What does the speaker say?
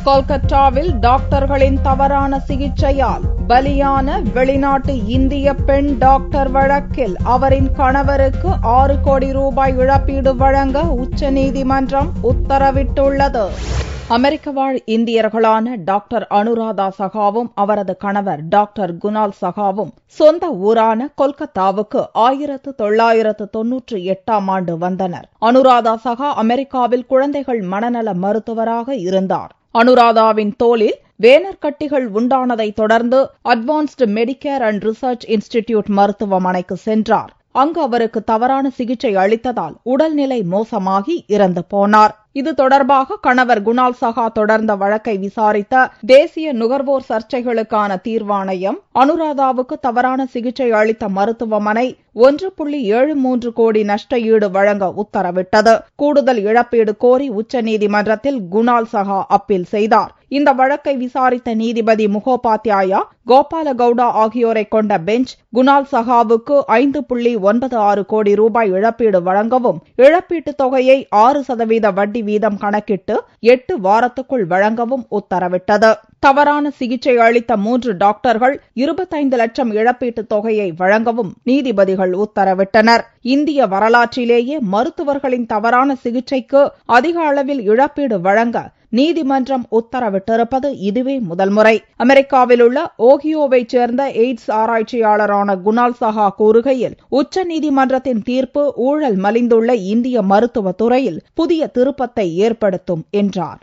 கொல்கத்தாவில் டாக்டர்களின் தவறான சிகிச்சையால் பலியான வெளிநாட்டு இந்திய பெண் டாக்டர் வழக்கில் அவரின் கணவருக்கு 6 கோடி ரூபாய் இழப்பீடு வழங்க உச்சநீதிமன்றம் உத்தரவிட்டுள்ளது. அமெரிக்க வாழ் இந்தியர்களான டாக்டர் அனுராதா சகாவும் அவரது கணவர் டாக்டர் குணால் சகாவும் சொந்த ஊரான கொல்கத்தாவுக்கு 1998ஆம் ஆண்டு வந்தனர். அனுராதா சகா அமெரிக்காவில் குழந்தைகள் மனநல மருத்துவராக இருந்தார். அனுராதாவின் தோலில் வேனர்கட்டிகள் உண்டானதை தொடர்ந்து advanced Medicare and research institute மருத்துவமனைக்கு சென்றார். அங்கு அவருக்கு தவறான சிகிச்சை அளித்ததால் உடல்நிலை மோசமாகி இறந்து போனார். இது தொடர்பாக கணவர் குணால் சகா தொடர்ந்த வழக்கை விசாரித்த தேசிய நுகர்வோர் சர்ச்சைகளுக்கான தீர்வாணையம் அனுராதாவுக்கு தவறான சிகிச்சை அளித்த மருத்துவமனை 1.73 கோடி நஷ்ட ஈடு வழங்க உத்தரவிட்டது. கூடுதல் இழப்பீடு கோரி உச்சநீதிமன்றத்தில் குணால் சகா அப்பீல் செய்தார். இந்த வழக்கை விசாரித்த நீதிபதி முகோபாத்யாயா, கோபால கவுடா ஆகியோரை கொண்ட பெஞ்ச் குணால் சகாவுக்கு 5.96 கோடி ரூபாய் இழப்பீடு வழங்கவும், இழப்பீட்டுத் தொகையை 6% வட்டி வீதம் கணக்கிட்டு 8 வாரத்துக்குள் வழங்கவும் உத்தரவிட்டது. தவறான சிகிச்சை அளித்த 3 டாக்டர்கள் 25 லட்சம் இழப்பீட்டுத் தொகையை வழங்கவும் நீதிபதிகள் உத்தரவிட்டனர். இந்திய வரலாற்றிலேயே மருத்துவர்களின் தவறான சிகிச்சைக்கு அதிக அளவில் இழப்பீடு வழங்க நீதிமன்றம் உத்தரவிட்டிருப்பது இதுவே முதல் முறை. அமெரிக்காவில் உள்ள ஓஹியோவைச் சேர்ந்த எய்ட்ஸ் ஆராய்ச்சியாளரான குணால் சகா கூறுகையில், உச்சநீதிமன்றத்தின் தீர்ப்பு ஊழல் மலிந்துள்ள இந்திய மருத்துவ துறையில் புதிய திருப்பத்தை ஏற்படுத்தும் என்றார்.